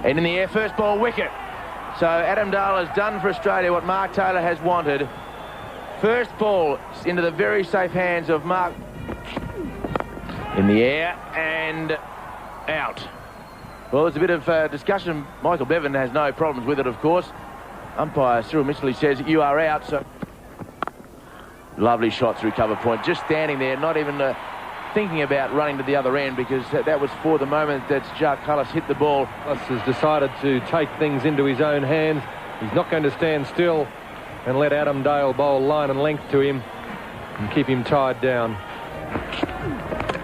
And in the air, first ball wicket. So Adam Dale has done for Australia what Mark Taylor has wanted. First ball into the very safe hands of Mark. In the air and out. Well, there's a bit of discussion. Michael Bevan has no problems with it, of course. Umpire Cyril Mitchell says you are out. So lovely shot through cover point. Just standing there, not even thinking about running to the other end, because that was for the moment that Jacques Kallis hit the ball. Kallis has decided to take things into his own hands. He's not going to stand still and let Adam Dale bowl line and length to him and keep him tied down.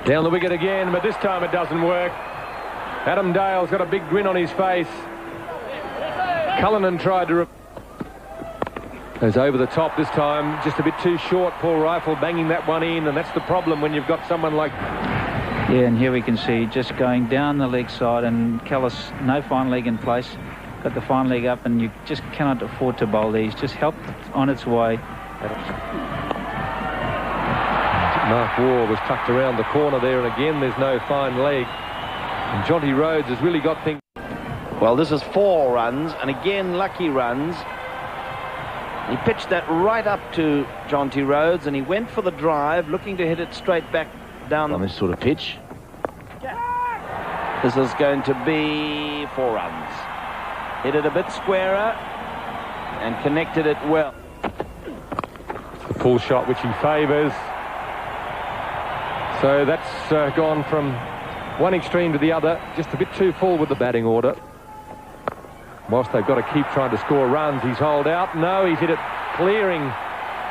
Down the wicket again, but this time it doesn't work. Adam Dale's got a big grin on his face. Cullinan tried to... Goes over the top this time, just a bit too short. Paul Rifle banging that one in, and that's the problem when you've got someone like... Yeah, and here we can see just going down the leg side, and Kallis, no fine leg in place. Got the fine leg up, and you just cannot afford to bowl these. Just help on its way. Mark Waugh was tucked around the corner there, and again there's no fine leg. And Jonty Rhodes has really got things... Well, this is 4 runs, and again lucky runs. He pitched that right up to Jonty Rhodes, and he went for the drive, looking to hit it straight back down on this sort of pitch. This is going to be 4 runs. Hit it a bit squarer and connected it well. The pull shot which he favours. So that's gone from one extreme to the other, just a bit too full with the batting order. Whilst they've got to keep trying to score runs, he's holed out. No, he's hit it clearing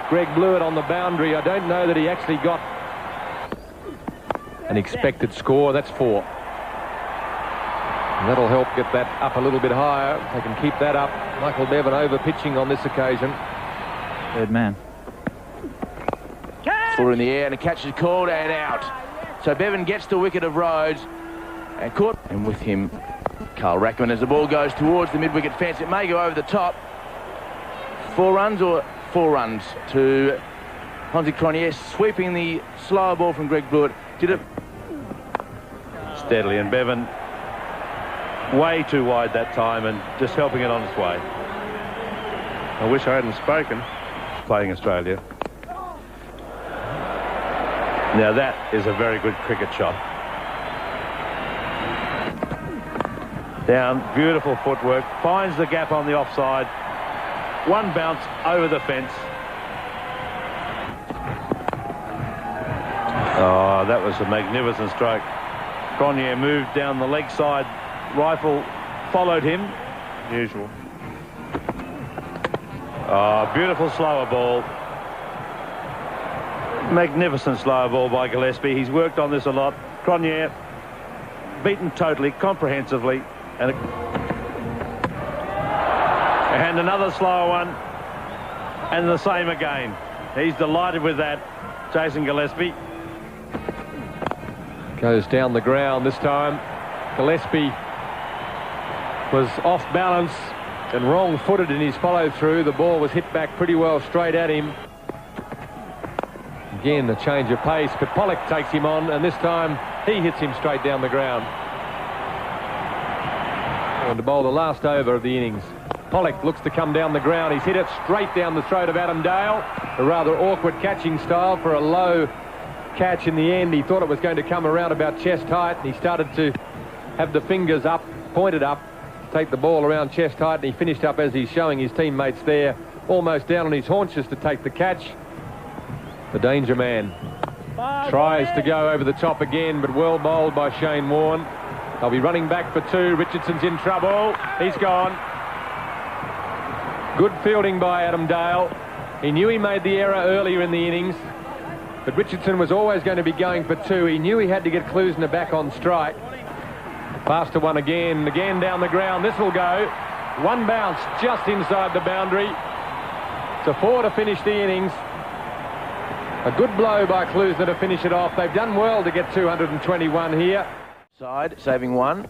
Greg Blewett on the boundary. I don't know that he actually got an expected score. That's 4. And that'll help get that up a little bit higher. If they can keep that up. Michael Bevan over pitching on this occasion. Third man. 4 in the air, and a catch is called and out. So Bevan gets the wicket of Rhodes and caught, and with him Carl Rackman as the ball goes towards the mid-wicket fence. It may go over the top. 4 runs or 4 runs to Honzi Cronje, sweeping the slower ball from Greg Blewett. Did it steadily, and Bevan way too wide that time and just helping it on its way. I wish I hadn't spoken. Playing Australia. Now that is a very good cricket shot. Down, beautiful footwork, finds the gap on the offside. One bounce over the fence. Oh, that was a magnificent stroke. Cronje moved down the leg side. Rifle followed him. Usual. Oh, beautiful slower ball. Magnificent slower ball by Gillespie. He's worked on this a lot. Cronje beaten totally, comprehensively. And another slower one. And the same again. He's delighted with that, Jason Gillespie. Goes down the ground this time. Gillespie was off balance and wrong-footed in his follow-through. The ball was hit back pretty well straight at him. Again, the change of pace, but Pollock takes him on, and this time he hits him straight down the ground. And to bowl the last over of the innings. Pollock looks to come down the ground. He's hit it straight down the throat of Adam Dale. A rather awkward catching style for a low catch in the end. He thought it was going to come around about chest height, and he started to have the fingers up, pointed up, take the ball around chest height, and he finished up as he's showing his teammates there, almost down on his haunches to take the catch. The danger man tries to go over the top again, but well bowled by Shane Warne. They'll be running back for 2. Richardson's in trouble. He's gone. Good fielding by Adam Dale. He knew he made the error earlier in the innings, but Richardson was always going to be going for 2. He knew he had to get Klusner back on strike. Faster one again down the ground. This will go. One bounce just inside the boundary. It's a 4 to finish the innings. A good blow by Klusner to finish it off. They've done well to get 221 here. Side, saving 1.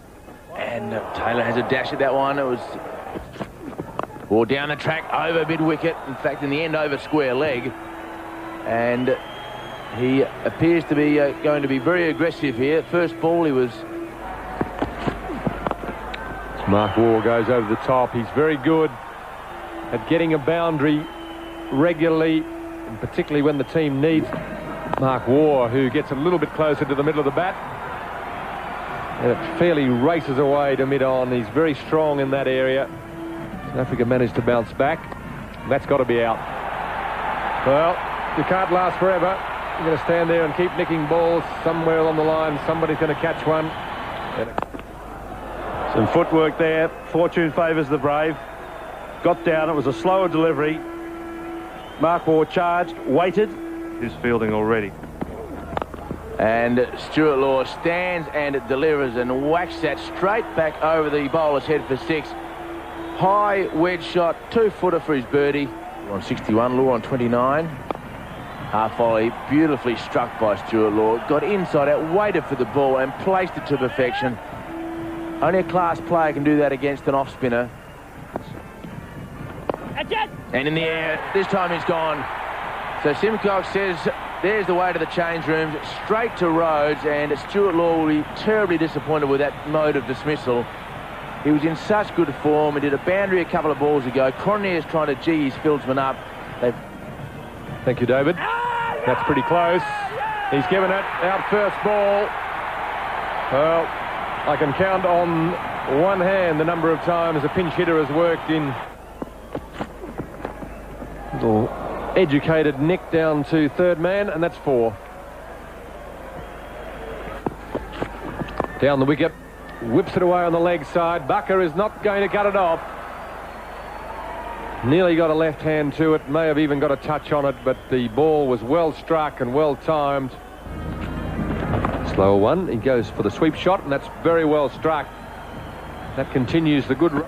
And Taylor has a dash at that one. It was ball down the track, over mid-wicket. In fact, in the end, over square leg. And he appears to be going to be very aggressive here. First ball, he was Mark Waugh goes over the top. He's very good at getting a boundary regularly, and particularly when the team needs Mark Waugh, who gets a little bit closer to the middle of the bat. And it fairly races away to mid-on. He's very strong in that area. South Africa managed to bounce back. That's got to be out. Well, you can't last forever. You're going to stand there and keep nicking balls somewhere along the line. Somebody's going to catch one. Some footwork there. Fortune favours the brave. Got down. It was a slower delivery. Mark Waugh charged, waited. His fielding already. And Stuart Law stands and delivers and whacks that straight back over the bowler's head for 6. High wedge shot, 2-footer for his birdie. Law on 61, Law on 29. Half volley, beautifully struck by Stuart Law. Got inside out, waited for the ball and placed it to perfection. Only a class player can do that against an off-spinner. And in the air, this time he's gone. So Simcox says, there's the way to the change rooms, straight to Rhodes, and Stuart Law will be terribly disappointed with that mode of dismissal. He was in such good form. He did a boundary a couple of balls ago. Cronier's trying to gee his fieldsman up. Thank you, David. That's pretty close. He's given it out first ball. Well, I can count on one hand the number of times a pinch hitter has worked in. Little educated nick down to third man, and that's 4. Down the wicket, whips it away on the leg side. Bucker is not going to cut it off. Nearly got a left hand to it, may have even got a touch on it, but the ball was well struck and well timed. Slower one, he goes for the sweep shot, and that's very well struck. That continues the good.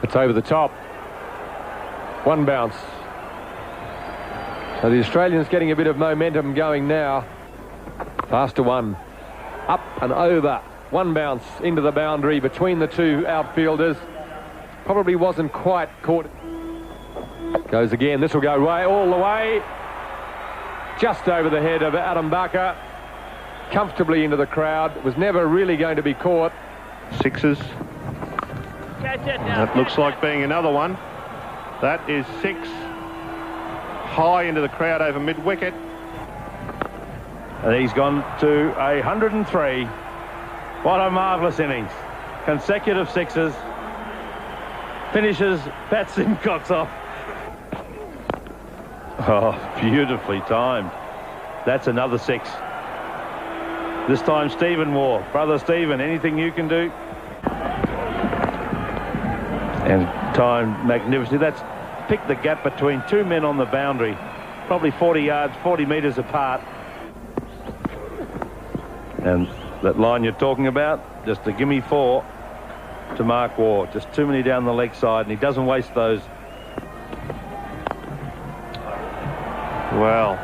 It's over the top. One bounce. So the Australians getting a bit of momentum going now. Faster one. Up and over. One bounce into the boundary between the two outfielders. Probably wasn't quite caught. Goes again. This will go way all the way. Just over the head of Adam Bucker. Comfortably into the crowd. It was never really going to be caught. 6s. That looks like being another one. That is 6. High into the crowd over mid-wicket. And he's gone to 103. What a marvellous innings. Consecutive 6s. Finishes Pat Simcox off. Oh, beautifully timed. That's another 6. This time Stephen Waugh. Brother Stephen, anything you can do? And timed magnificently. That's picked the gap between two men on the boundary. Probably 40 yards, 40 metres apart. And that line you're talking about, just a gimme 4 to Mark Waugh. Just too many down the leg side, and he doesn't waste those. Well,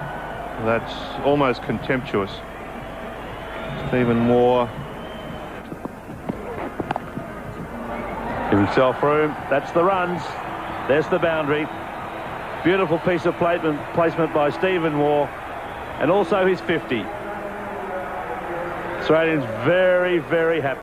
that's almost contemptuous. Stephen Waugh. Give himself room. That's the runs. There's the boundary. Beautiful piece of placement by Stephen Waugh. And also his 50. Australians very, very happy.